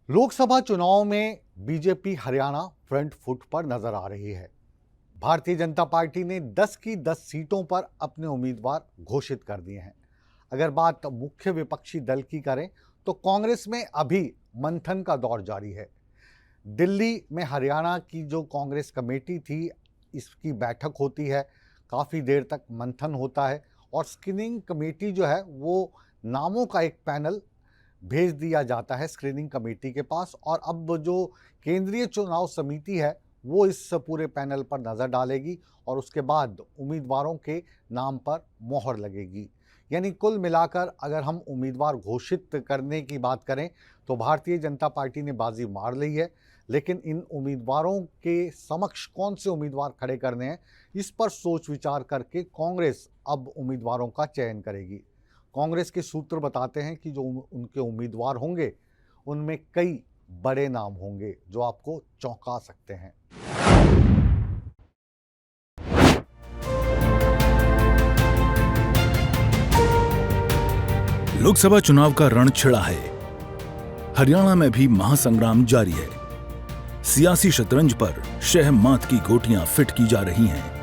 लोकसभा चुनाव में BJP Haryana front foot पर नजर आ रही है। भारतीय जनता पार्टी ने 10 की 10 सीटों पर अपने उम्मीदवार घोषित कर दिए हैं। अगर बात मुख्य विपक्षी दल की करें तो कांग्रेस में अभी मंथन का दौर जारी है। दिल्ली में हरियाणा की जो कांग्रेस कमेटी थी, इसकी बैठक होती है, काफ़ी देर तक मंथन होता है और स्क्रीनिंग कमेटी जो है वो नामों का एक पैनल भेज दिया जाता है स्क्रीनिंग कमेटी के पास। और अब जो केंद्रीय चुनाव समिति है वो इस पूरे पैनल पर नज़र डालेगी और उसके बाद उम्मीदवारों के नाम पर मोहर लगेगी। यानी कुल मिलाकर अगर हम उम्मीदवार घोषित करने की बात करें तो भारतीय जनता पार्टी ने बाजी मार ली है, लेकिन इन उम्मीदवारों के समक्ष कौन से उम्मीदवार खड़े करने हैं, इस पर सोच विचार करके कांग्रेस अब उम्मीदवारों का चयन करेगी। कांग्रेस के सूत्र बताते हैं कि जो उनके उम्मीदवार होंगे उनमें कई बड़े नाम होंगे जो आपको चौंका सकते हैं। लोकसभा चुनाव का रण छिड़ा है। हरियाणा में भी महासंग्राम जारी है। सियासी शतरंज पर शह मात की गोटियां फिट की जा रही हैं।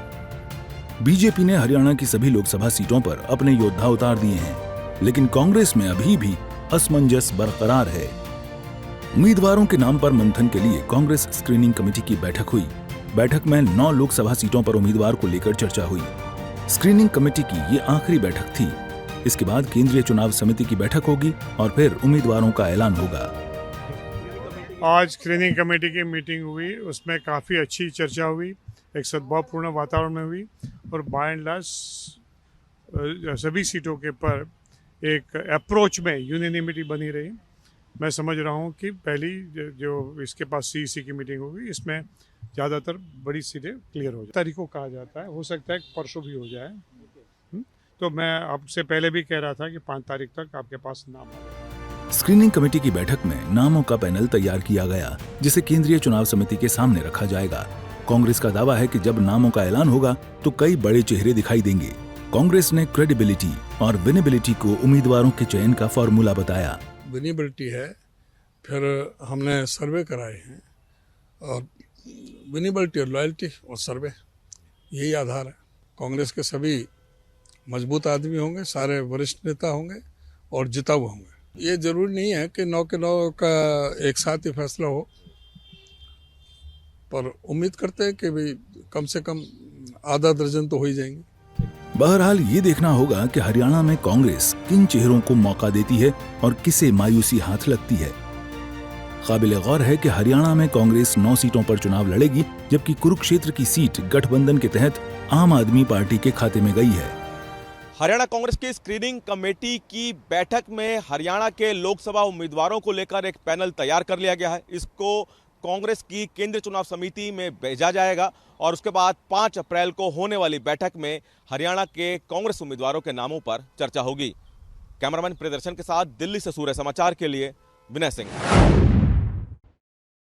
बीजेपी ने हरियाणा की सभी लोकसभा सीटों पर अपने योद्धा उतार दिए हैं, लेकिन कांग्रेस में अभी भी असमंजस बरकरार है। उम्मीदवारों के नाम पर मंथन के लिए कांग्रेस स्क्रीनिंग कमेटी की बैठक हुई। बैठक में 9 लोकसभा सीटों पर उम्मीदवार को लेकर चर्चा हुई। स्क्रीनिंग कमेटी की ये आखिरी बैठक थी। इसके बाद केंद्रीय चुनाव समिति की बैठक होगी और फिर उम्मीदवारों का ऐलान होगा। आज स्क्रीनिंग कमेटी की मीटिंग हुई, उसमें काफ़ी अच्छी चर्चा हुई, एक सद्भावपूर्ण वातावरण में हुई और बाय एंड लार्ज सभी सीटों के पर एक अप्रोच में यूनिनिमिटी बनी रही। मैं समझ रहा हूँ कि पहली जो इसके पास सीईसी की मीटिंग होगी, इसमें ज़्यादातर बड़ी सीटें क्लियर हो जाए। तारीख को कहा जाता है, हो सकता है परसों भी हो जाए। तो मैं आपसे पहले भी कह रहा था कि 5 तारीख तक आपके पास नाम आ जाए। स्क्रीनिंग कमेटी की बैठक में नामों का पैनल तैयार किया गया, जिसे केंद्रीय चुनाव समिति के सामने रखा जाएगा। कांग्रेस का दावा है कि जब नामों का ऐलान होगा तो कई बड़े चेहरे दिखाई देंगे। कांग्रेस ने क्रेडिबिलिटी और विनेबिलिटी को उम्मीदवारों के चयन का फॉर्मूला बताया। विनेबिलिटी है, फिर हमने सर्वे कराए हैं और विनेबिलिटी और लॉयल्टी और सर्वे, यही आधार है। कांग्रेस के सभी मजबूत आदमी होंगे, सारे वरिष्ठ नेता होंगे और जिता हुए होंगे। ये जरूरी नहीं है कि 9 के 9 का एक साथ ही फैसला हो, पर उम्मीद करते हैं कि भाई कम से कम आधा दर्जन तो हो ही जाएंगे। बहरहाल ये देखना होगा कि हरियाणा में कांग्रेस किन चेहरों को मौका देती है और किसे मायूसी हाथ लगती है। काबिल गौर है कि हरियाणा में कांग्रेस 9 सीटों पर चुनाव लड़ेगी, जबकि कुरुक्षेत्र की सीट गठबंधन के तहत आम आदमी पार्टी के खाते में गई है। हरियाणा कांग्रेस की स्क्रीनिंग कमेटी की बैठक में हरियाणा के लोकसभा उम्मीदवारों को लेकर एक पैनल तैयार कर लिया गया है। इसको कांग्रेस की केंद्रीय चुनाव समिति में भेजा जाएगा और उसके बाद 5 अप्रैल को होने वाली बैठक में हरियाणा के कांग्रेस उम्मीदवारों के नामों पर चर्चा होगी। कैमरामैन प्रियदर्शन के साथ दिल्ली से सूर्य समाचार के लिए विनय सिंह।